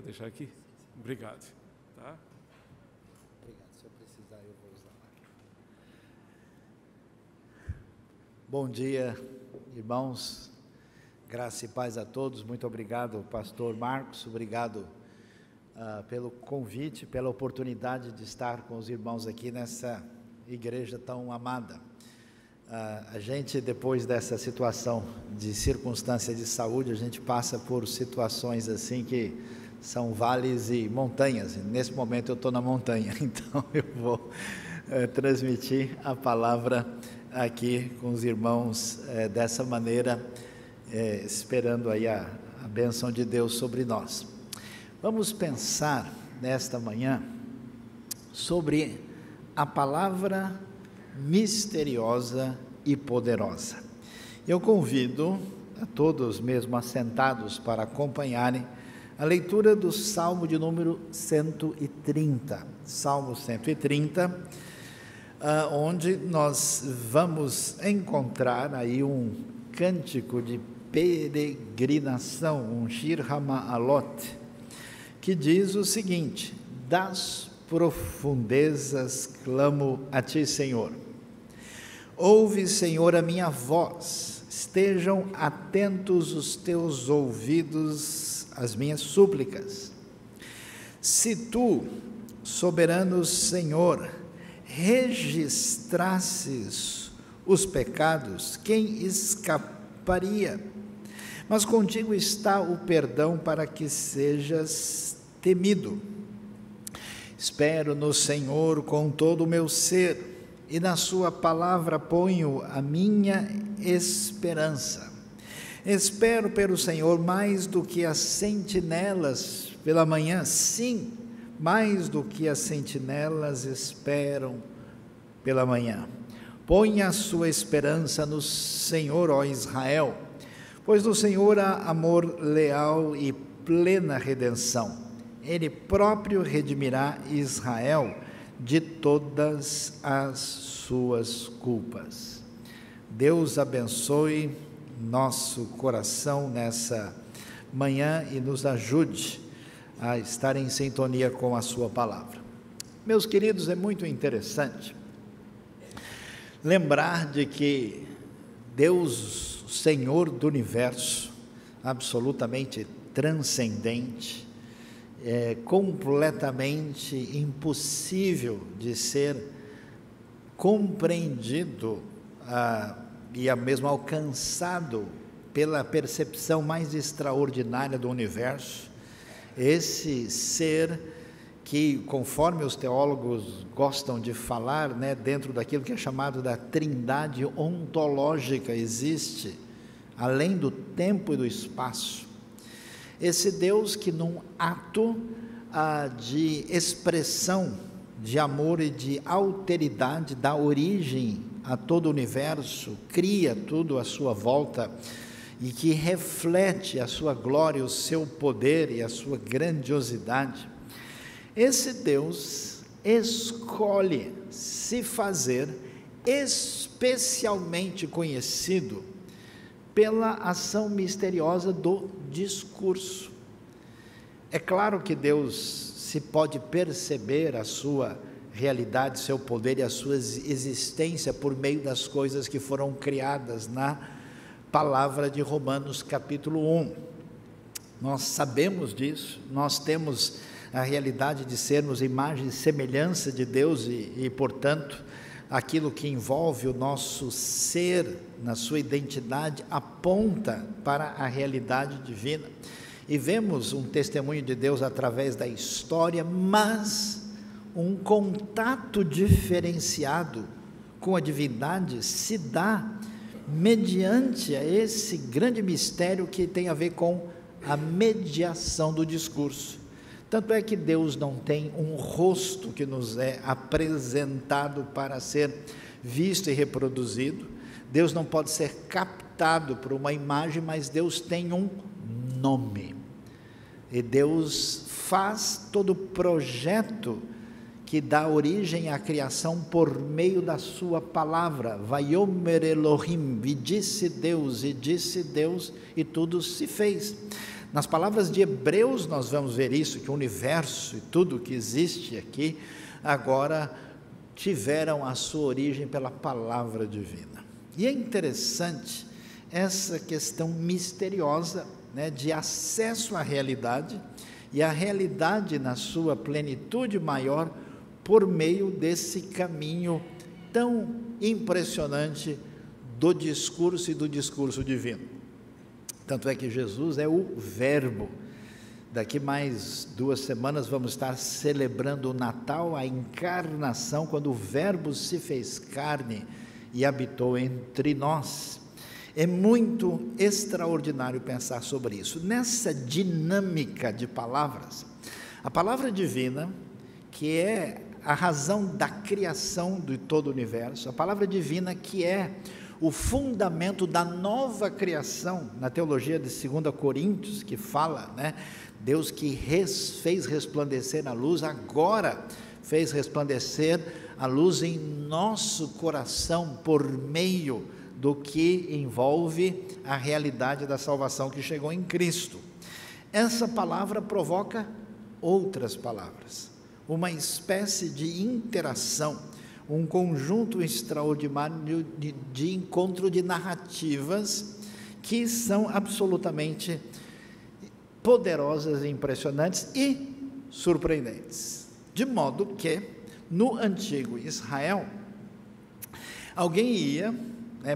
deixar aqui? Obrigado. Tá? Obrigado. Se eu precisar, eu vou usar. Bom dia, irmãos. Graça e paz a todos. Muito obrigado, pastor Marcos. Obrigado pelo convite, pela oportunidade de estar com os irmãos aqui nessa igreja tão amada. A gente, depois dessa situação de circunstância de saúde, a gente passa por situações assim que são vales e montanhas. Nesse momento eu estou na montanha, então eu vou transmitir a palavra aqui com os irmãos dessa maneira, esperando aí a bênção de Deus sobre nós. Vamos pensar nesta manhã sobre a palavra misteriosa e poderosa. Eu convido a todos, mesmo assentados, para acompanharem a leitura do Salmo de número 130. Salmo 130, onde nós vamos encontrar aí um cântico de peregrinação, um Shir HaMa'alot, que diz o seguinte: das profundezas clamo a ti, Senhor. Ouve, Senhor, a minha voz, estejam atentos os teus ouvidos às minhas súplicas. Se tu, soberano Senhor, registrasses os pecados, quem escaparia? Mas contigo está o perdão para que sejas temido. Espero no Senhor com todo o meu ser, e na sua palavra ponho a minha esperança. Espero pelo Senhor mais do que as sentinelas pela manhã, sim, mais do que as sentinelas esperam pela manhã. Ponha a sua esperança no Senhor, ó Israel, pois no Senhor há amor leal e plena redenção. Ele próprio redimirá Israel de todas as suas culpas. Deus abençoe nosso coração nessa manhã e nos ajude a estar em sintonia com a sua palavra. Meus queridos, é muito interessante lembrar de que Deus, Senhor do universo, absolutamente transcendente, completamente impossível de ser compreendido e mesmo alcançado pela percepção mais extraordinária do universo. Esse ser que, conforme os teólogos gostam de falar, dentro daquilo que é chamado da trindade ontológica, existe além do tempo e do espaço. Esse Deus que, num ato de expressão de amor e de alteridade, dá origem a todo o universo, cria tudo à sua volta e que reflete a sua glória, o seu poder e a sua grandiosidade. Esse Deus escolhe se fazer especialmente conhecido pela ação misteriosa do discurso. É claro que Deus se pode perceber a sua realidade, seu poder e a sua existência por meio das coisas que foram criadas na palavra de Romanos capítulo 1. Nós sabemos disso, nós temos a realidade de sermos imagem e semelhança de Deus e portanto, aquilo que envolve o nosso ser, na sua identidade, aponta para a realidade divina. E vemos um testemunho de Deus através da história, mas um contato diferenciado com a divindade se dá mediante esse grande mistério que tem a ver com a mediação do discurso. Tanto é que Deus não tem um rosto que nos é apresentado para ser visto e reproduzido. Deus não pode ser captado por uma imagem, mas Deus tem um nome. E Deus faz todo o projeto que dá origem à criação por meio da sua palavra. Vayomer Elohim, e disse Deus, e tudo se fez. Nas palavras de Hebreus nós vamos ver isso, que o universo e tudo que existe aqui agora tiveram a sua origem pela palavra divina. E é interessante essa questão misteriosa, né, de acesso à realidade, e a realidade na sua plenitude maior por meio desse caminho tão impressionante do discurso e do discurso divino. Tanto é que Jesus é o Verbo. Daqui mais 2 semanas vamos estar celebrando o Natal, a encarnação, quando o Verbo se fez carne e habitou entre nós. É muito extraordinário pensar sobre isso. Nessa dinâmica de palavras, a palavra divina, que é a razão da criação de todo o universo, a palavra divina que é o fundamento da nova criação, na teologia de 2 Coríntios, que fala, né, Deus que fez resplandecer a luz, agora fez resplandecer a luz em nosso coração, por meio do que envolve a realidade da salvação que chegou em Cristo. Essa palavra provoca outras palavras, uma espécie de interação, um conjunto extraordinário de encontro de narrativas que são absolutamente poderosas, impressionantes e surpreendentes. De modo que, no antigo Israel, alguém ia,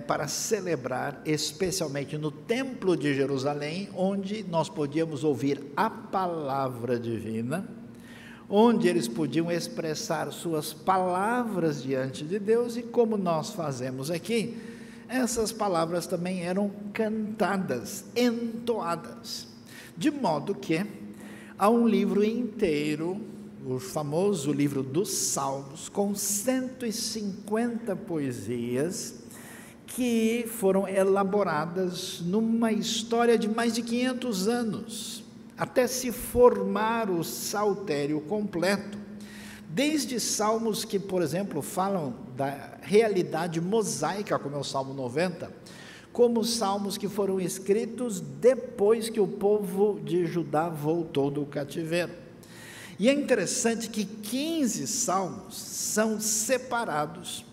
para celebrar, especialmente no templo de Jerusalém, onde nós podíamos ouvir a palavra divina, onde eles podiam expressar suas palavras diante de Deus, e como nós fazemos aqui, essas palavras também eram cantadas, entoadas, de modo que há um livro inteiro, o famoso livro dos Salmos, com 150 poesias, que foram elaboradas numa história de mais de 500 anos, até se formar o saltério completo, desde salmos que, por exemplo, falam da realidade mosaica, como é o Salmo 90, como salmos que foram escritos depois que o povo de Judá voltou do cativeiro. E é interessante que 15 salmos são separados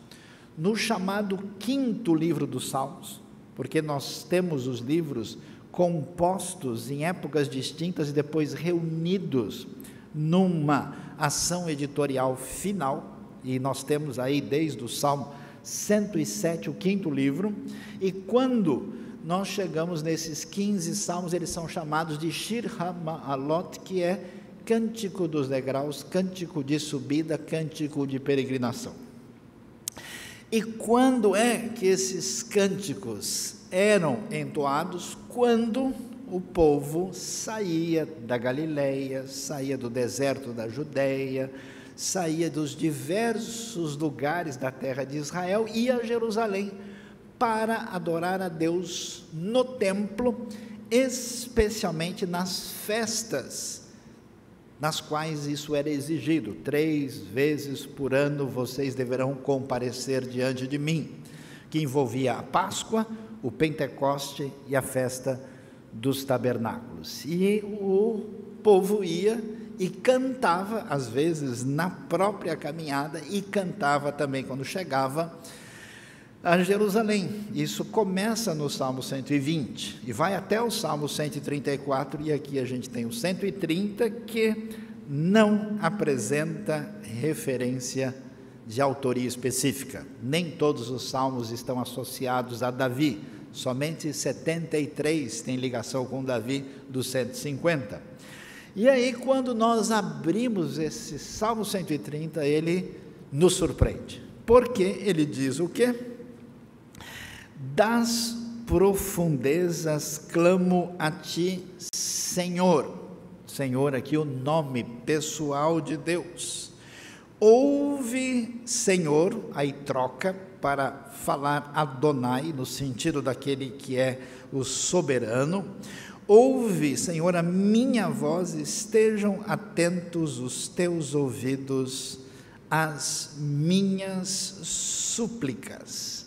no chamado 5º livro dos Salmos, porque nós temos os livros compostos em épocas distintas e depois reunidos numa ação editorial final, e nós temos aí desde o Salmo 107, o 5º livro, e quando nós chegamos nesses 15 salmos, eles são chamados de Shir HaMa'alot, que é cântico dos degraus, cântico de subida, cântico de peregrinação. E quando é que esses cânticos eram entoados? Quando o povo saía da Galileia, saía do deserto da Judeia, saía dos diversos lugares da terra de Israel, ia a Jerusalém para adorar a Deus no templo, especialmente nas festas, nas quais isso era exigido. 3 vezes por ano vocês deverão comparecer diante de mim, que envolvia a Páscoa, o Pentecoste e a festa dos tabernáculos. E o povo ia e cantava, às vezes na própria caminhada, e cantava também quando chegava a Jerusalém. Isso começa no Salmo 120 e vai até o Salmo 134, e aqui a gente tem o 130, que não apresenta referência de autoria específica. Nem todos os salmos estão associados a Davi, somente 73 tem ligação com Davi dos 150. E aí, quando nós abrimos esse Salmo 130, ele nos surpreende, porque ele diz o quê? Das profundezas clamo a ti, Senhor. Senhor, aqui o nome pessoal de Deus. Ouve, Senhor, aí troca para falar Adonai, no sentido daquele que é o soberano. Ouve, Senhor, a minha voz, estejam atentos os teus ouvidos às minhas súplicas.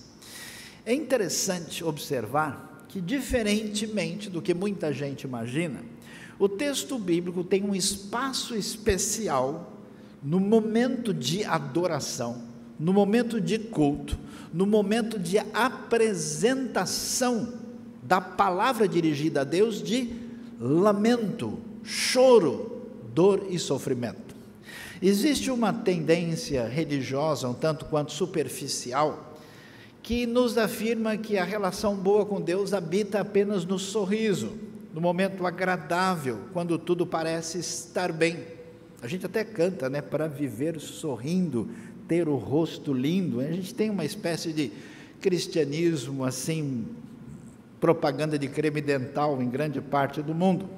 É interessante observar que, diferentemente do que muita gente imagina, O texto bíblico tem um espaço especial no momento de adoração, no momento de culto, no momento de apresentação da palavra dirigida a Deus, de lamento, choro, dor e sofrimento. Existe uma tendência religiosa, um tanto quanto superficial, que nos afirma que a relação boa com Deus habita apenas no sorriso, no momento agradável, quando tudo parece estar bem. A gente até canta, né? Para viver sorrindo, ter o rosto lindo. A gente tem uma espécie de cristianismo assim, propaganda de creme dental em grande parte do mundo.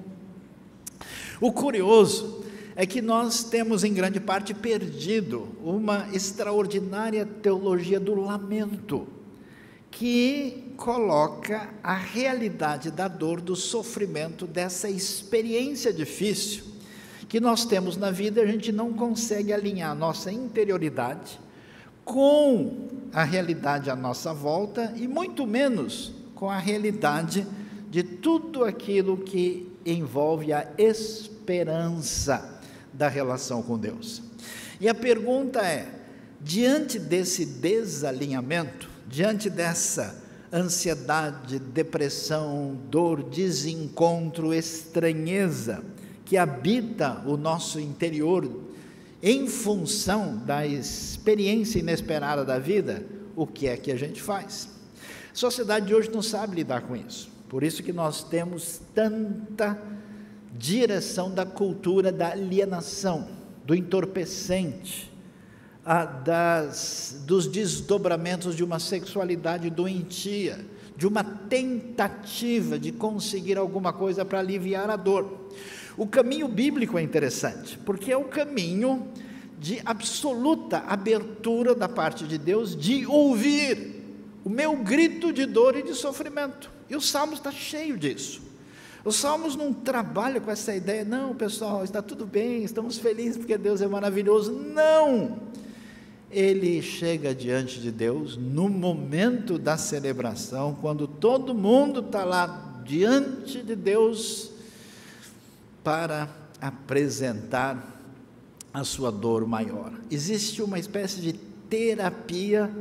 O curioso é que nós temos em grande parte perdido uma extraordinária teologia do lamento, que coloca a realidade da dor, do sofrimento, dessa experiência difícil que nós temos na vida. A gente não consegue alinhar a nossa interioridade com a realidade à nossa volta, e muito menos com a realidade de tudo aquilo que envolve a esperança da relação com Deus. E a pergunta é: diante desse desalinhamento, diante dessa ansiedade, depressão, dor, desencontro, estranheza que habita o nosso interior em função da experiência inesperada da vida, o que é que a gente faz? A sociedade de hoje não sabe lidar com isso. Por isso que nós temos tanta direção da cultura da alienação, do entorpecente, dos desdobramentos de uma sexualidade doentia, de uma tentativa de conseguir alguma coisa para aliviar a dor. O caminho bíblico é interessante, porque é o caminho de absoluta abertura da parte de Deus, de ouvir o meu grito de dor e de sofrimento. E o Salmos está cheio disso. Os Salmos não trabalham com essa ideia, não, pessoal, está tudo bem, estamos felizes porque Deus é maravilhoso. Não! Ele chega diante de Deus no momento da celebração, quando todo mundo está lá diante de Deus para apresentar a sua dor maior. Existe uma espécie de terapia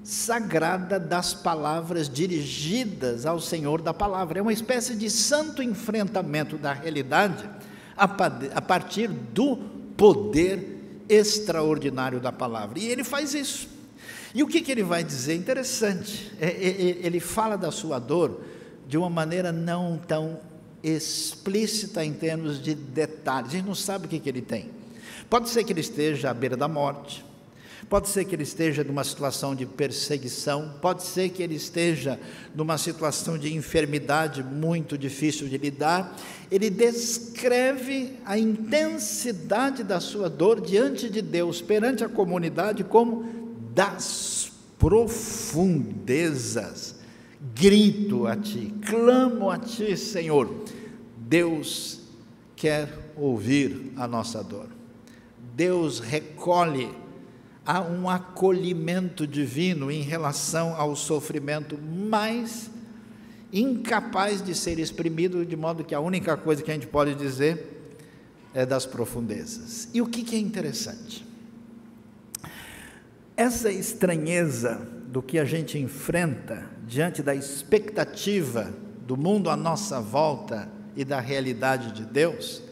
sagrada das palavras dirigidas ao Senhor da palavra. É uma espécie de santo enfrentamento da realidade a partir do poder extraordinário da palavra. E ele faz isso. E o que ele vai dizer? Interessante. Ele fala da sua dor de uma maneira não tão explícita em termos de detalhes. A gente não sabe o que ele tem. Pode ser que ele esteja à beira da morte, pode ser que ele esteja numa situação de perseguição, pode ser que ele esteja numa situação de enfermidade muito difícil de lidar. Ele descreve a intensidade da sua dor diante de Deus, perante a comunidade, como das profundezas. Grito a ti, clamo a ti, Senhor. Deus quer ouvir a nossa dor. Deus recolhe, há um acolhimento divino em relação ao sofrimento mais incapaz de ser exprimido, de modo que a única coisa que a gente pode dizer é das profundezas. E o que é interessante? Essa estranheza do que a gente enfrenta diante da expectativa do mundo à nossa volta e da realidade de Deus,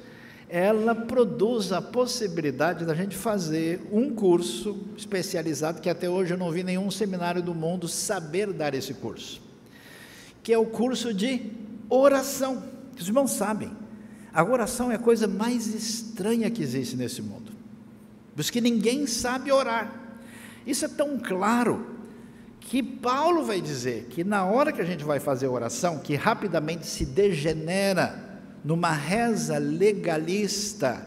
ela produz a possibilidade da gente fazer um curso especializado, que até hoje eu não vi nenhum seminário do mundo saber dar esse curso, que é o curso de oração. Os irmãos sabem, a oração é a coisa mais estranha que existe nesse mundo, porque ninguém sabe orar. Isso é tão claro que Paulo vai dizer que na hora que a gente vai fazer oração, que rapidamente se degenera numa reza legalista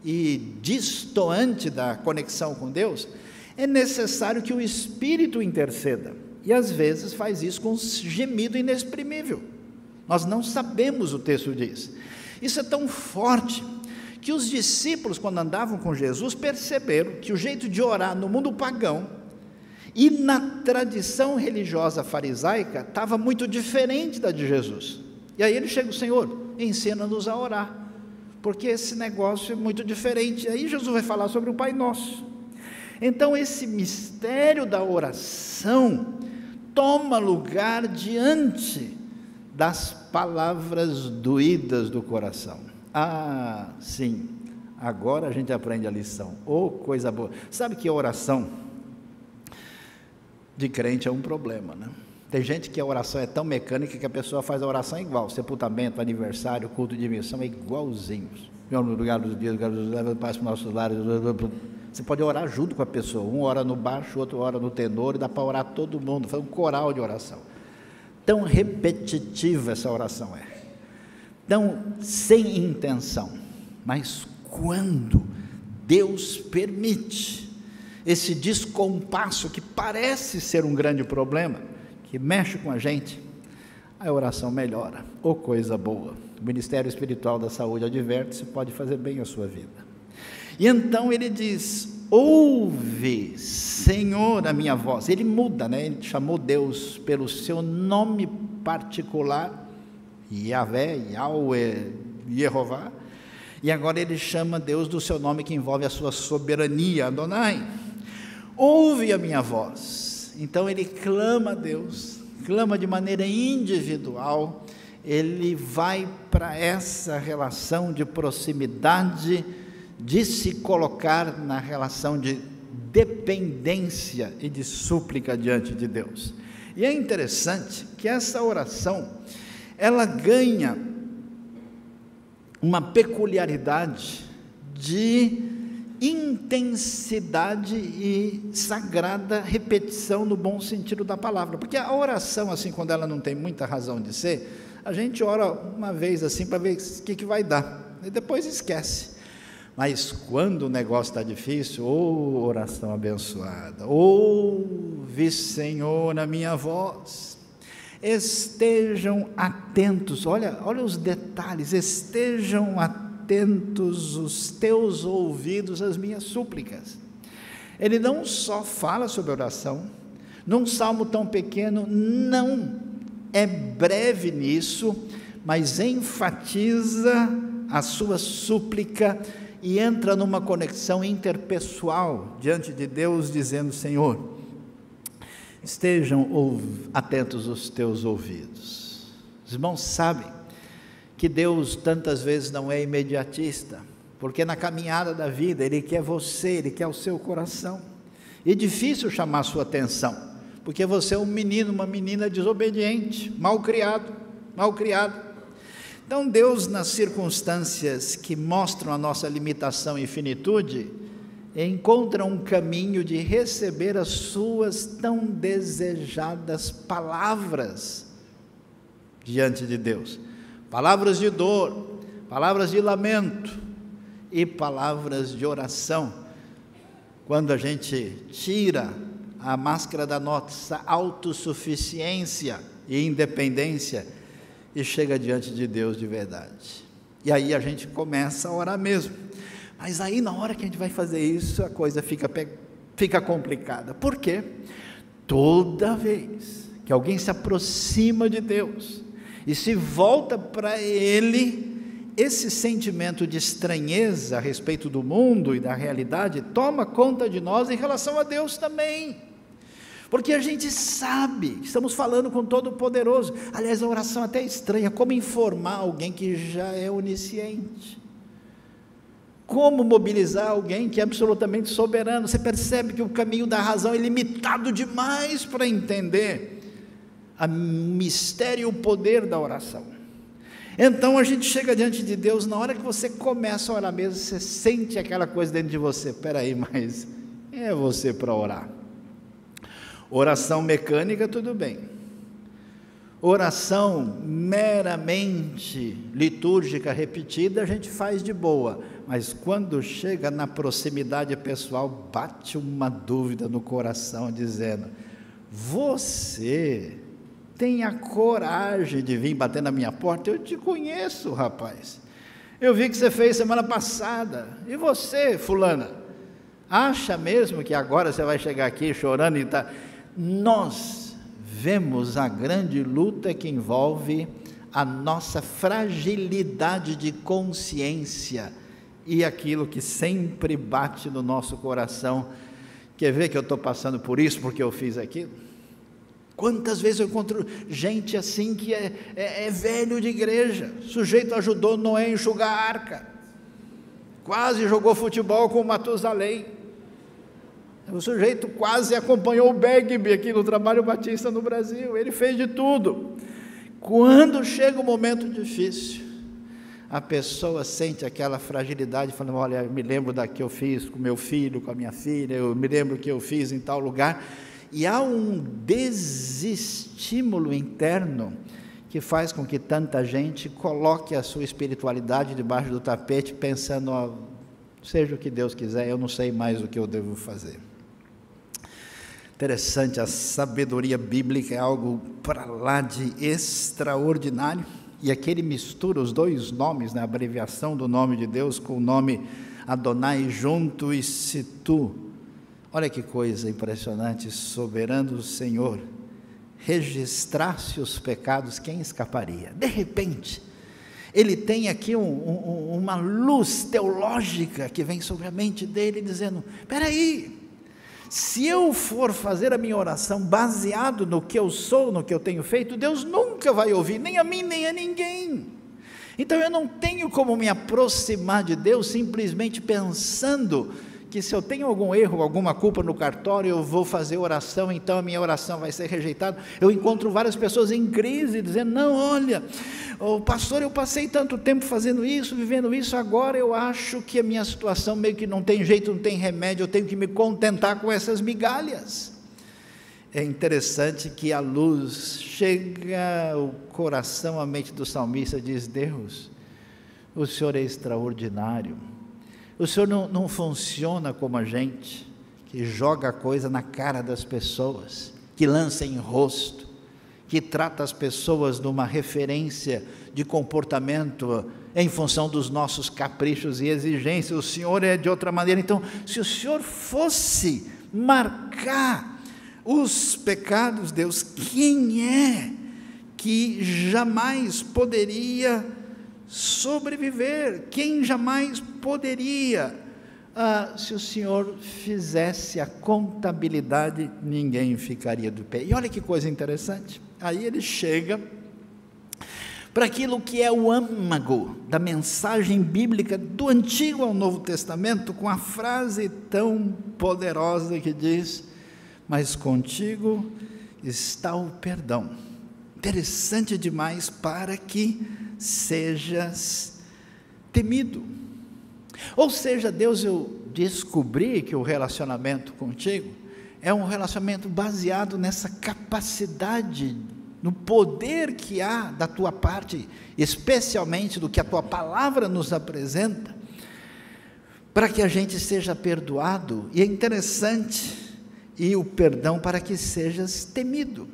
e distoante da conexão com Deus, é necessário que o Espírito interceda, e às vezes faz isso com um gemido inexprimível. Nós não sabemos, o texto diz. Isso é tão forte que os discípulos, quando andavam com Jesus, perceberam que o jeito de orar no mundo pagão e na tradição religiosa farisaica estava muito diferente da de Jesus. E aí ele chega: Senhor, ensina-nos a orar, porque esse negócio é muito diferente. Aí Jesus vai falar sobre o Pai Nosso. Então esse mistério da oração toma lugar diante das palavras doídas do coração. Ah, sim, agora a gente aprende a lição. Oh, coisa boa. Sabe que a oração de crente é um problema, né? Tem gente que a oração é tão mecânica que a pessoa faz a oração igual. Sepultamento, aniversário, culto de missão, é igualzinhos. Meu lugar dos dias, paz para os nossos lares. Você pode orar junto com a pessoa. Um ora no baixo, outro ora no tenor, e dá para orar todo mundo. Faz um coral de oração. Tão repetitiva essa oração é. Tão sem intenção. Mas quando Deus permite esse descompasso que parece ser um grande problema, que mexe com a gente, a oração melhora. Oh, coisa boa. O Ministério Espiritual da Saúde adverte, você pode fazer bem a sua vida. E então ele diz: ouve, Senhor, a minha voz. Ele muda, né? Ele chamou Deus pelo seu nome particular, Yahvé, Yahweh, Yehová, e agora ele chama Deus do seu nome que envolve a sua soberania, Adonai. Ouve a minha voz. Então ele clama a Deus, clama de maneira individual, ele vai para essa relação de proximidade, de se colocar na relação de dependência e de súplica diante de Deus. E é interessante que essa oração, ela ganha uma peculiaridade de intensidade e sagrada repetição no bom sentido da palavra, porque a oração, assim, quando ela não tem muita razão de ser, a gente ora uma vez assim para ver o que vai dar, e depois esquece. Mas quando o negócio está difícil, oh, oração abençoada, ouve, Senhor, a minha voz. Estejam atentos, olha os detalhes, estejam atentos os teus ouvidos às minhas súplicas. Ele não só fala sobre oração, num salmo tão pequeno, não é breve nisso, mas enfatiza a sua súplica e entra numa conexão interpessoal diante de Deus, dizendo: Senhor, estejam atentos os teus ouvidos. Os irmãos sabem que Deus tantas vezes não é imediatista, porque na caminhada da vida Ele quer você, Ele quer o seu coração, e é difícil chamar a sua atenção, porque você é um menino, uma menina desobediente, mal criado. Então Deus, nas circunstâncias que mostram a nossa limitação e finitude, encontra um caminho de receber as suas tão desejadas palavras diante de Deus, palavras de dor, palavras de lamento e palavras de oração. Quando a gente tira a máscara da nossa autossuficiência e independência e chega diante de Deus de verdade, e aí a gente começa a orar mesmo. Mas aí na hora que a gente vai fazer isso, a coisa fica complicada. Por quê? Toda vez que alguém se aproxima de Deus e se volta para Ele, esse sentimento de estranheza a respeito do mundo e da realidade toma conta de nós em relação a Deus também, porque a gente sabe que estamos falando com Todo-Poderoso. Aliás, a oração até é estranha, como informar alguém que já é onisciente, como mobilizar alguém que é absolutamente soberano. Você percebe que o caminho da razão é limitado demais para entender o mistério e o poder da oração. Então a gente chega diante de Deus, na hora que você começa a orar mesmo, você sente aquela coisa dentro de você: peraí, mas é você para orar. Oração mecânica, tudo bem. Oração meramente litúrgica, repetida, a gente faz de boa, mas quando chega na proximidade pessoal, bate uma dúvida no coração, dizendo: você tem a coragem de vir bater na minha porta? Eu te conheço, rapaz, eu vi que você fez semana passada. E você, fulana, acha mesmo que agora você vai chegar aqui chorando e nós vemos a grande luta que envolve a nossa fragilidade de consciência e aquilo que sempre bate no nosso coração. Quer ver que eu estou passando por isso porque eu fiz aquilo? Quantas vezes eu encontro gente assim que é velho de igreja, o sujeito ajudou Noé a enxugar a arca, quase jogou futebol com o Matusalém, o sujeito quase acompanhou o Begby aqui no Trabalho Batista no Brasil, ele fez de tudo. Quando chega um momento difícil, a pessoa sente aquela fragilidade, falando: olha, eu me lembro da que eu fiz com meu filho, com a minha filha, eu me lembro que eu fiz em tal lugar, e há um desestímulo interno que faz com que tanta gente coloque a sua espiritualidade debaixo do tapete, pensando: ó, seja o que Deus quiser, eu não sei mais o que eu devo fazer. Interessante, a sabedoria bíblica é algo para lá de extraordinário, e aqui ele mistura os dois nomes, né, a abreviação do nome de Deus com o nome Adonai junto, e se tu, olha que coisa impressionante, soberano Senhor, registrasse os pecados, quem escaparia? De repente, ele tem aqui uma luz teológica que vem sobre a mente dele, dizendo: espera aí, se eu for fazer a minha oração baseado no que eu sou, no que eu tenho feito, Deus nunca vai ouvir, nem a mim, nem a ninguém. Então eu não tenho como me aproximar de Deus simplesmente pensando que se eu tenho algum erro, alguma culpa no cartório, eu vou fazer oração, então a minha oração vai ser rejeitada. Eu encontro várias pessoas em crise, dizendo: não, olha, pastor, eu passei tanto tempo fazendo isso, vivendo isso, agora eu acho que a minha situação meio que não tem jeito, não tem remédio, eu tenho que me contentar com essas migalhas. É interessante que a luz chega ao coração, à mente do salmista, diz: Deus, o Senhor é extraordinário. O Senhor não funciona como a gente, que joga a coisa na cara das pessoas, que lança em rosto, que trata as pessoas numa referência de comportamento em função dos nossos caprichos e exigências. O Senhor é de outra maneira. Então, se o Senhor fosse marcar os pecados, Deus, quem é que jamais poderia sobreviver? Quem jamais poderia? Se o Senhor fizesse a contabilidade, ninguém ficaria de pé. E olha que coisa interessante, aí ele chega para aquilo que é o âmago da mensagem bíblica do Antigo ao Novo Testamento, com a frase tão poderosa que diz: mas contigo está o perdão. Interessante demais, para que sejas temido. Ou seja, Deus, eu descobri que o relacionamento contigo é um relacionamento baseado nessa capacidade, no poder que há da tua parte, especialmente do que a tua palavra nos apresenta, para que a gente seja perdoado. E é interessante, e o perdão para que sejas temido.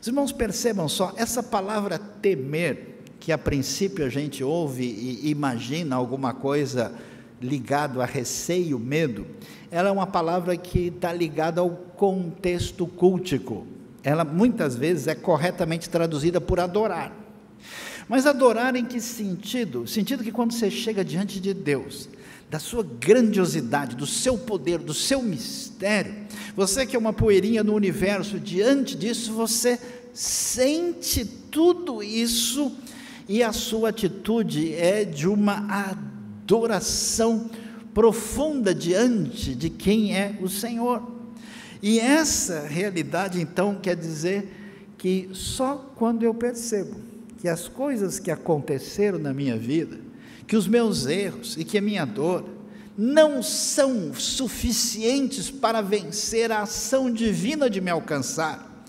Os irmãos percebam só, essa palavra temer, que a princípio a gente ouve e imagina alguma coisa ligado a receio, medo, ela é uma palavra que está ligada ao contexto cultico. Ela muitas vezes é corretamente traduzida por adorar. Mas adorar em que sentido? O sentido que quando você chega diante de Deus, da sua grandiosidade, do seu poder, do seu mistério, você que é uma poeirinha no universo, diante disso você sente tudo isso, e a sua atitude é de uma adoração profunda diante de quem é o Senhor. E essa realidade então quer dizer que só quando eu percebo que as coisas que aconteceram na minha vida, que os meus erros e que a minha dor não são suficientes para vencer a ação divina de me alcançar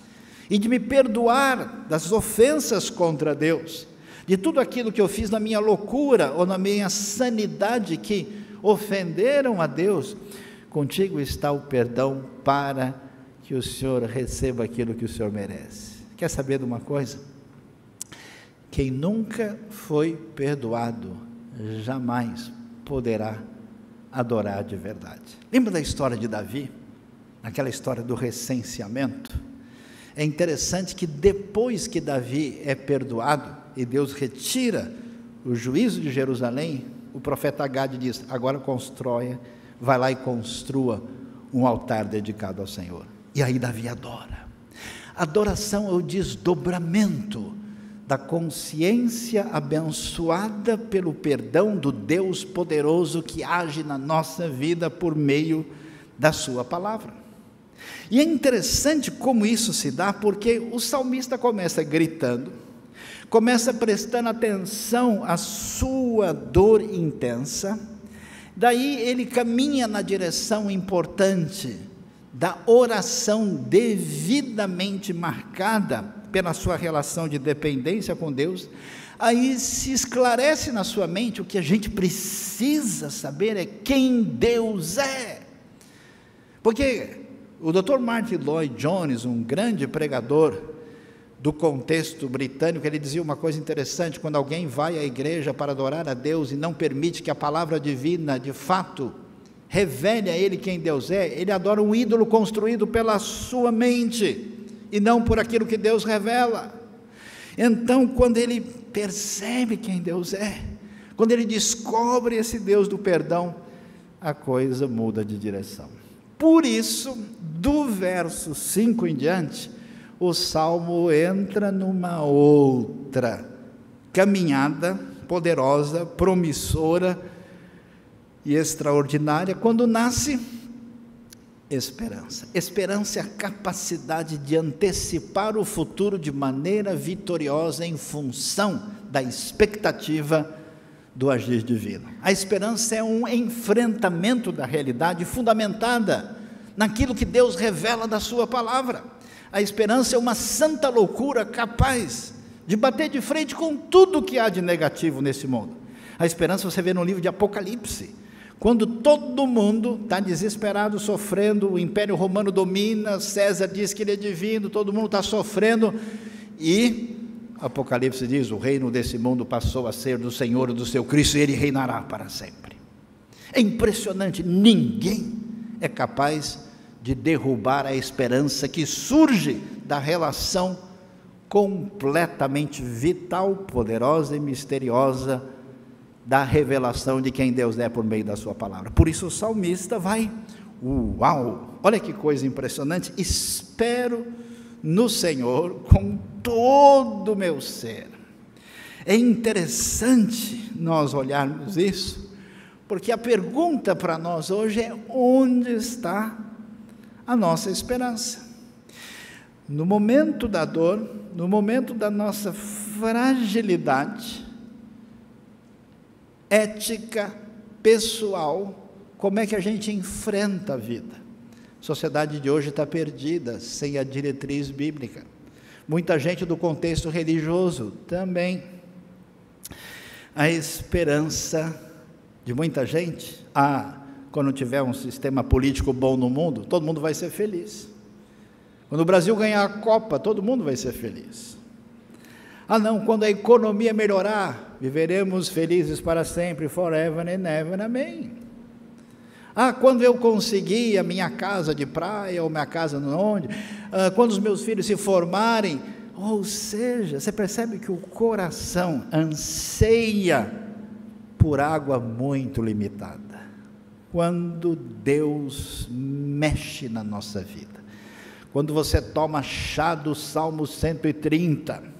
e de me perdoar das ofensas contra Deus, de tudo aquilo que eu fiz na minha loucura ou na minha sanidade que ofenderam a Deus, contigo está o perdão para que o Senhor receba aquilo que o Senhor merece. Quer saber de uma coisa? Quem nunca foi perdoado, jamais poderá adorar de verdade. Lembra da história de Davi? Aquela história do recenseamento? É interessante que depois que Davi é perdoado, e Deus retira o juízo de Jerusalém, o profeta Agade diz: agora vai lá e construa um altar dedicado ao Senhor. E aí Davi adora. Adoração é o desdobramento da consciência abençoada pelo perdão do Deus poderoso que age na nossa vida por meio da sua palavra. E é interessante como isso se dá, porque o salmista começa gritando, começa prestando atenção à sua dor intensa, daí ele caminha na direção importante da oração devidamente marcada pela sua relação de dependência com Deus. Aí se esclarece na sua mente: o que a gente precisa saber é quem Deus é. Porque o Dr. Martin Lloyd Jones, um grande pregador do contexto britânico, ele dizia uma coisa interessante: quando alguém vai à igreja para adorar a Deus e não permite que a palavra divina de fato revele a ele quem Deus é, ele adora um ídolo construído pela sua mente e não por aquilo que Deus revela. Então, quando ele percebe quem Deus é, quando ele descobre esse Deus do perdão, a coisa muda de direção. Por isso, do verso 5 em diante, o Salmo entra numa outra caminhada poderosa, promissora e extraordinária, quando nasce esperança. Esperança é a capacidade de antecipar o futuro de maneira vitoriosa em função da expectativa do agir divino. A esperança é um enfrentamento da realidade fundamentada naquilo que Deus revela da sua palavra. A esperança é uma santa loucura capaz de bater de frente com tudo que há de negativo nesse mundo. A esperança você vê no livro de Apocalipse, quando todo mundo está desesperado, sofrendo, o Império Romano domina, César diz que ele é divino, todo mundo está sofrendo, e Apocalipse diz: o reino desse mundo passou a ser do Senhor e do seu Cristo, e ele reinará para sempre. É impressionante, ninguém é capaz de derrubar a esperança que surge da relação completamente vital, poderosa e misteriosa da revelação de quem Deus é por meio da sua palavra. Por isso o salmista vai: uau, olha que coisa impressionante, espero no Senhor com todo o meu ser. É interessante nós olharmos isso, porque a pergunta para nós hoje é: onde está a nossa esperança? No momento da dor, no momento da nossa fragilidade ética, pessoal, como é que a gente enfrenta a vida? A sociedade de hoje está perdida, sem a diretriz bíblica. Muita gente do contexto religioso também. A esperança de muita gente: quando tiver um sistema político bom no mundo, todo mundo vai ser feliz. Quando o Brasil ganhar a Copa, todo mundo vai ser feliz. Não, quando a economia melhorar, viveremos felizes para sempre, forever and ever, amém. Quando eu conseguir a minha casa de praia, ou minha casa onde, quando os meus filhos se formarem, ou seja, você percebe que o coração anseia por água muito limitada. Quando Deus mexe na nossa vida, quando você toma chá do Salmo 130,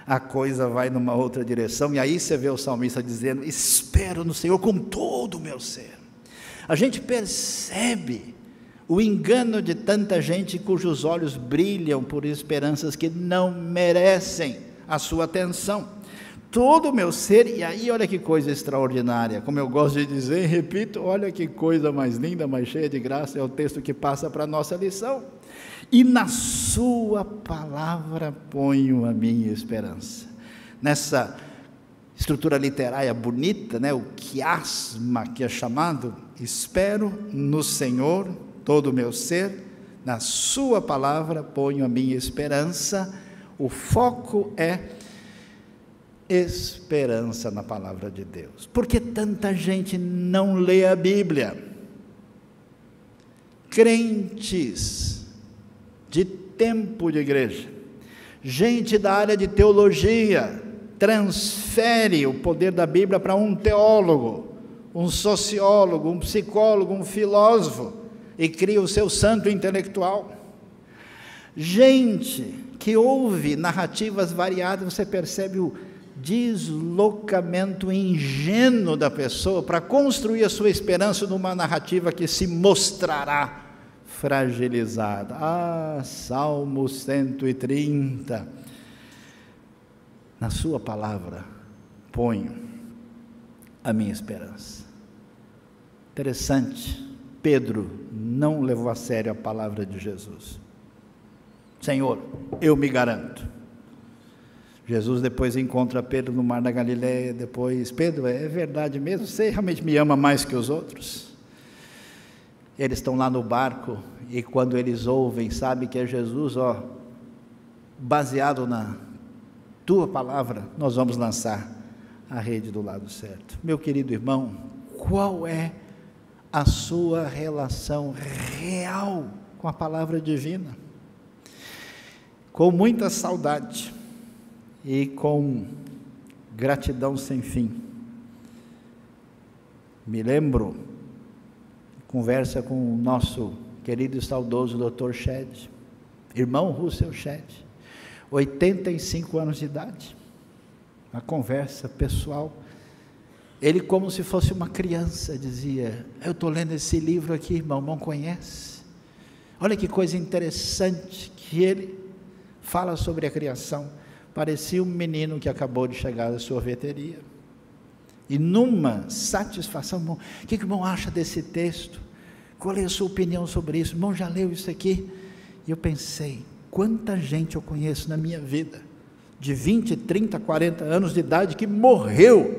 a coisa vai numa outra direção, e aí você vê o salmista dizendo: espero no Senhor com todo o meu ser. A gente percebe o engano de tanta gente cujos olhos brilham por esperanças que não merecem a sua atenção. Todo o meu ser, e aí olha que coisa extraordinária, como eu gosto de dizer e repito, olha que coisa mais linda, mais cheia de graça, é o texto que passa para a nossa lição: e na sua palavra ponho a minha esperança. Nessa estrutura literária bonita, o quiasma que é chamado, espero no Senhor todo o meu ser, na sua palavra ponho a minha esperança. O foco é esperança na palavra de Deus. Por que tanta gente não lê a Bíblia? Crentes de tempo de igreja, gente da área de teologia, transfere o poder da Bíblia para um teólogo, um sociólogo, um psicólogo, um filósofo, e cria o seu santo intelectual. Gente que ouve narrativas variadas, você percebe o deslocamento ingênuo da pessoa para construir a sua esperança numa narrativa que se mostrará fragilizada. Salmo 130. Na sua palavra ponho a minha esperança. Interessante, Pedro não levou a sério a palavra de Jesus. Senhor, eu me garanto. Jesus depois encontra Pedro no mar da Galileia, depois, Pedro, é verdade mesmo? Você realmente me ama mais que os outros? Eles estão lá no barco, e quando eles ouvem, sabe que é Jesus, baseado na tua palavra, nós vamos lançar a rede do lado certo. Meu querido irmão, qual é a sua relação real com a palavra divina? Com muita saudade e com gratidão sem fim. Me lembro, conversa com o nosso querido e saudoso Dr. Shedd, irmão Russell Shedd, 85 anos de idade, uma conversa pessoal, ele como se fosse uma criança, dizia, eu estou lendo esse livro aqui, irmão, não conhece? Olha que coisa interessante, que ele fala sobre a criação, parecia um menino que acabou de chegar da sorveteria, e numa satisfação, irmão, o que o irmão acha desse texto? Qual é a sua opinião sobre isso? O irmão já leu isso aqui? E eu pensei, quanta gente eu conheço na minha vida, de 20, 30, 40 anos de idade, que morreu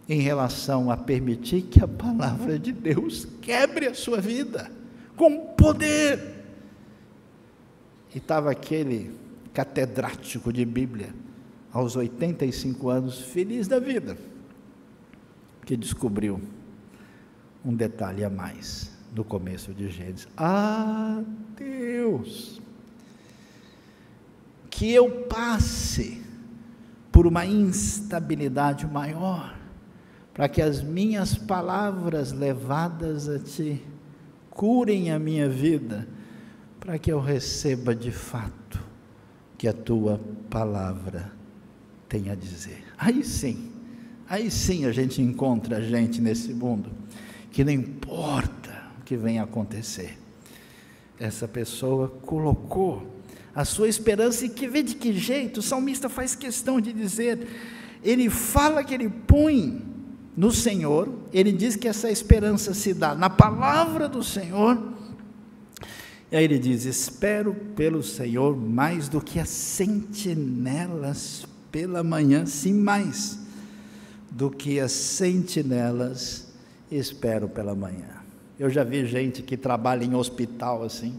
em relação a permitir que a palavra de Deus quebre a sua vida, com poder. E estava aquele catedrático de Bíblia, aos 85 anos, feliz da vida, que descobriu um detalhe a mais, no começo de Gênesis. Deus, que eu passe por uma instabilidade maior, para que as minhas palavras levadas a Ti curem a minha vida, para que eu receba de fato que a Tua palavra tem a dizer. Aí sim a gente encontra gente nesse mundo, que não importa o que venha a acontecer, essa pessoa colocou a sua esperança, e que vê de que jeito, o salmista faz questão de dizer, ele fala que ele põe no Senhor, ele diz que essa esperança se dá na palavra do Senhor, e aí ele diz, espero pelo Senhor mais do que as sentinelas pela manhã, sim, mais do que as sentinelas espero pela manhã. Eu já vi gente que trabalha em hospital assim,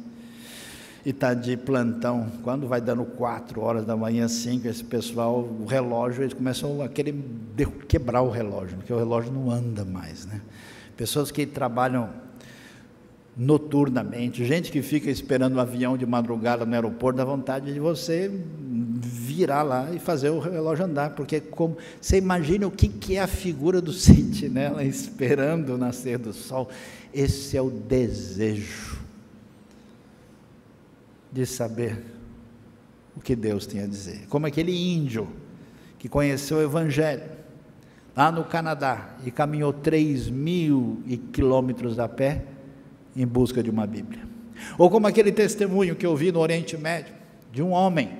e está de plantão, quando vai dando 4 horas da manhã, 5, esse pessoal, o relógio, eles começam a querer quebrar o relógio, porque o relógio não anda mais, né? Pessoas que trabalham noturnamente, gente que fica esperando um avião de madrugada no aeroporto, dá vontade de você virar lá e fazer o relógio andar, porque como você imagina o que é a figura do sentinela esperando o nascer do sol. Esse é o desejo de saber o que Deus tem a dizer, como aquele índio que conheceu o Evangelho lá no Canadá e caminhou 3.000 quilômetros a pé em busca de uma Bíblia, ou como aquele testemunho que eu vi no Oriente Médio, de um homem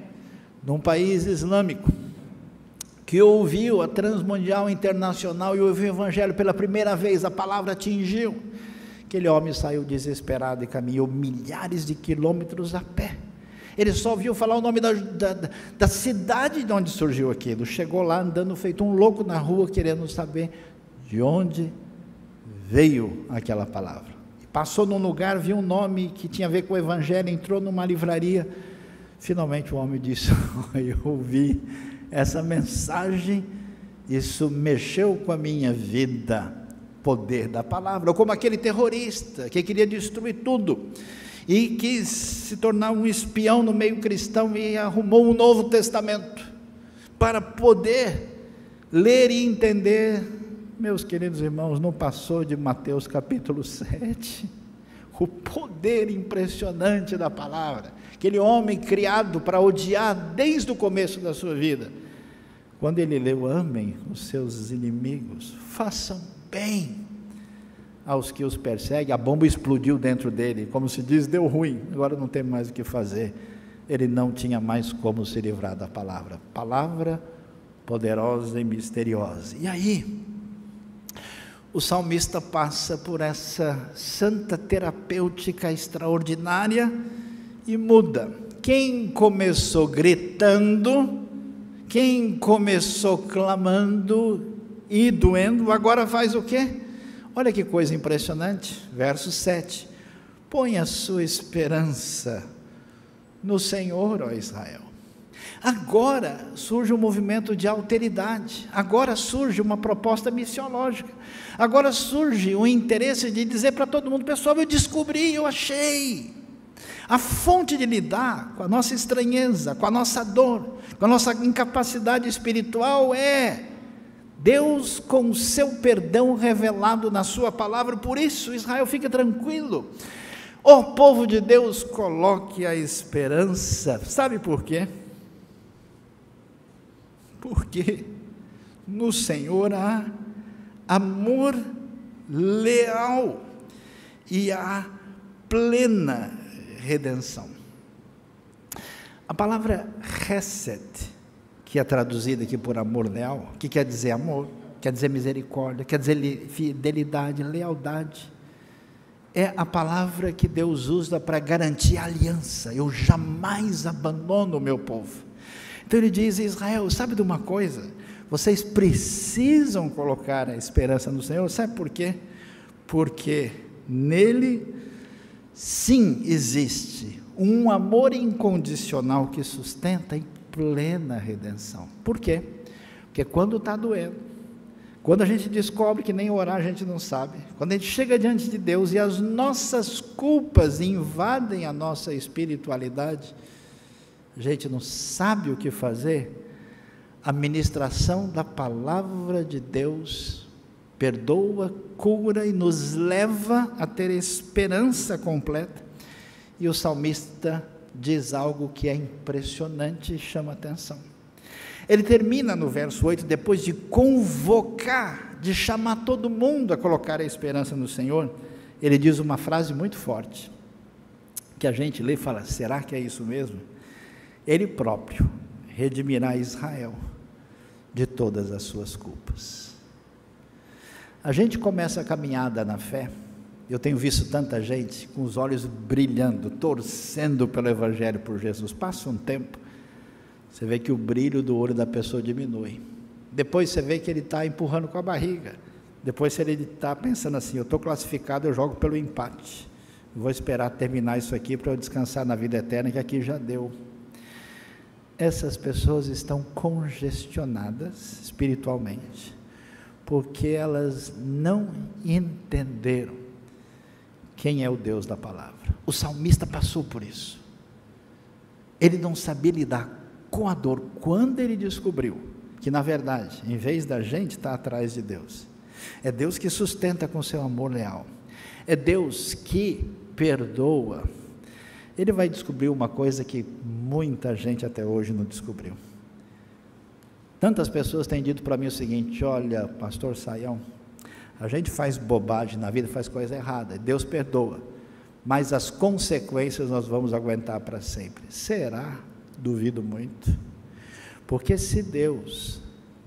num país islâmico, que ouviu a Transmundial Internacional e ouviu o Evangelho pela primeira vez, a palavra atingiu, aquele homem saiu desesperado e caminhou milhares de quilômetros a pé, ele só ouviu falar o nome da cidade de onde surgiu aquilo, chegou lá andando feito um louco na rua, querendo saber de onde veio aquela palavra. Passou num lugar, viu um nome que tinha a ver com o Evangelho, entrou numa livraria, finalmente o homem disse, eu ouvi essa mensagem, isso mexeu com a minha vida, poder da palavra, ou como aquele terrorista, que queria destruir tudo, e quis se tornar um espião no meio cristão, e arrumou um Novo Testamento, para poder ler e entender, meus queridos irmãos, não passou de Mateus capítulo 7, o poder impressionante da palavra, aquele homem criado para odiar desde o começo da sua vida, quando ele leu: amem os seus inimigos, façam bem aos que os perseguem, a bomba explodiu dentro dele, como se diz, deu ruim, agora não tem mais o que fazer, ele não tinha mais como se livrar da palavra poderosa e misteriosa. E aí, o salmista passa por essa santa terapêutica extraordinária e muda. Quem começou gritando, quem começou clamando e doendo, agora faz o quê? Olha que coisa impressionante, verso 7, põe a sua esperança no Senhor, ó Israel. Agora surge um movimento de alteridade, agora surge uma proposta missiológica, agora surge o interesse de dizer para todo mundo: pessoal, eu descobri, eu achei. A fonte de lidar com a nossa estranheza, com a nossa dor, com a nossa incapacidade espiritual é Deus com o seu perdão revelado na sua palavra. Por isso, Israel, fica tranquilo, ó povo de Deus, coloque a esperança. Sabe por quê? Porque no Senhor há amor leal e há plena redenção. A palavra Hesed, que é traduzida aqui por amor leal, que quer dizer amor, quer dizer misericórdia, quer dizer fidelidade, lealdade, é a palavra que Deus usa para garantir a aliança. Eu jamais abandono o meu povo. Então ele diz: Israel, sabe de uma coisa? Vocês precisam colocar a esperança no Senhor. Sabe por quê? Porque nele sim existe um amor incondicional que sustenta em plena redenção. Por quê? Porque quando está doendo, quando a gente descobre que nem orar a gente não sabe, quando a gente chega diante de Deus e as nossas culpas invadem a nossa espiritualidade, a gente não sabe o que fazer, a ministração da palavra de Deus perdoa, cura e nos leva a ter esperança completa. E o salmista diz algo que é impressionante e chama atenção. Ele termina no verso 8, depois de convocar, de chamar todo mundo a colocar a esperança no Senhor, ele diz uma frase muito forte, que a gente lê e fala: será que é isso mesmo? Ele próprio redimirá Israel de todas as suas culpas. A gente começa a caminhada na fé, eu tenho visto tanta gente com os olhos brilhando, torcendo pelo Evangelho, por Jesus. Passa um tempo, você vê que o brilho do olho da pessoa diminui, depois você vê que ele está empurrando com a barriga, depois ele está pensando assim: eu estou classificado, eu jogo pelo empate, vou esperar terminar isso aqui para eu descansar na vida eterna, que aqui já deu. Essas pessoas estão congestionadas espiritualmente, porque elas não entenderam quem é o Deus da palavra. O salmista passou por isso, ele não sabia lidar com a dor, quando ele descobriu que na verdade, em vez da gente estar atrás de Deus, é Deus que sustenta com seu amor leal, é Deus que perdoa. Ele vai descobrir uma coisa que muita gente até hoje não descobriu. Tantas pessoas têm dito para mim o seguinte: olha, pastor Saião, a gente faz bobagem na vida, faz coisa errada, Deus perdoa, mas as consequências nós vamos aguentar para sempre. Será? Duvido muito, porque se Deus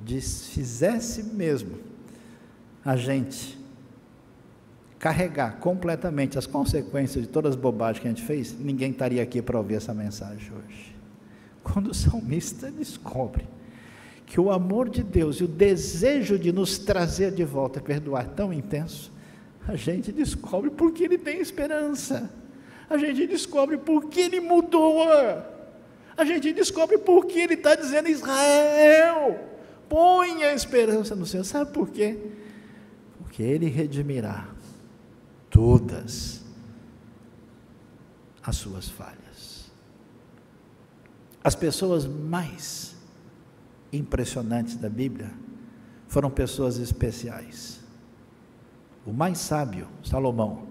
fizesse mesmo a gente carregar completamente as consequências de todas as bobagens que a gente fez, ninguém estaria aqui para ouvir essa mensagem hoje. Quando o salmista descobre que o amor de Deus e o desejo de nos trazer de volta e perdoar é tão intenso, a gente descobre porque ele tem esperança, a gente descobre porque ele mudou, a gente descobre porque ele está dizendo: Israel, põe a esperança no Senhor. Sabe por quê? Porque ele redimirá todas as suas falhas. As pessoas mais impressionantes da Bíblia foram pessoas especiais. O mais sábio, Salomão,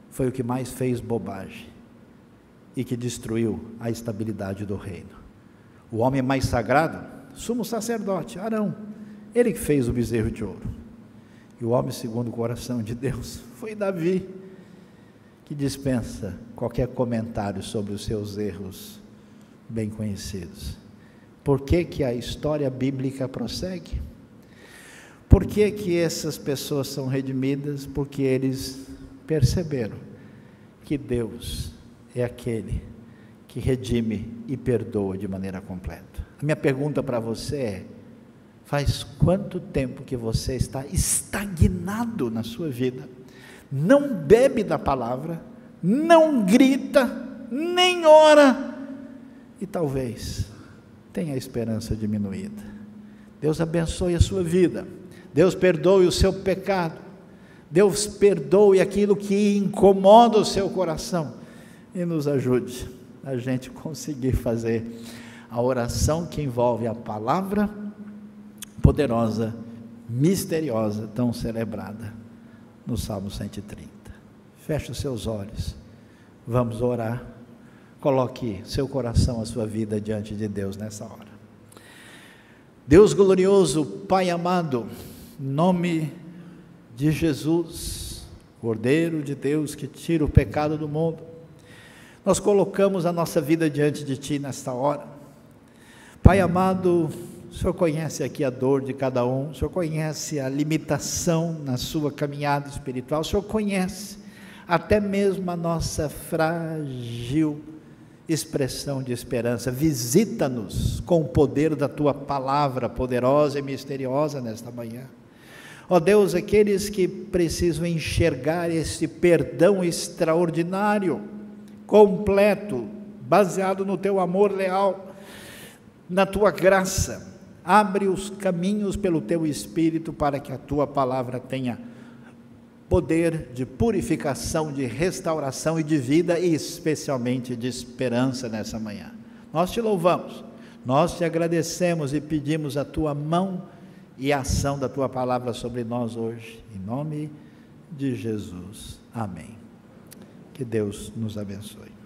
foi o que mais fez bobagem e que destruiu a estabilidade do reino. O homem mais sagrado, sumo sacerdote, Arão, ele que fez o bezerro de ouro. E o homem segundo o coração de Deus foi Davi, que dispensa qualquer comentário sobre os seus erros bem conhecidos. Por que que a história bíblica prossegue? Por que que essas pessoas são redimidas? Porque eles perceberam que Deus é aquele que redime e perdoa de maneira completa. A minha pergunta para você é: faz quanto tempo que você está estagnado na sua vida, não bebe da palavra, não grita, nem ora, e talvez tenha a esperança diminuída? Deus abençoe a sua vida, Deus perdoe o seu pecado, Deus perdoe aquilo que incomoda o seu coração, e nos ajude a gente conseguir fazer a oração que envolve a palavra poderosa, misteriosa, tão celebrada no Salmo 130. Feche os seus olhos, vamos orar. Coloque seu coração, a sua vida diante de Deus nessa hora. Deus glorioso, Pai amado, em nome de Jesus, Cordeiro de Deus que tira o pecado do mundo, nós colocamos a nossa vida diante de Ti nesta hora. Pai amado, o Senhor conhece aqui a dor de cada um, o Senhor conhece a limitação na sua caminhada espiritual, o Senhor conhece até mesmo a nossa frágil expressão de esperança. Visita-nos com o poder da Tua palavra poderosa e misteriosa nesta manhã. Ó Deus, aqueles que precisam enxergar esse perdão extraordinário, completo, baseado no Teu amor leal, na Tua graça, abre os caminhos pelo Teu Espírito para que a Tua palavra tenha poder de purificação, de restauração e de vida, e especialmente de esperança nessa manhã. Nós Te louvamos, nós Te agradecemos e pedimos a Tua mão e a ação da Tua palavra sobre nós hoje, em nome de Jesus, amém. Que Deus nos abençoe.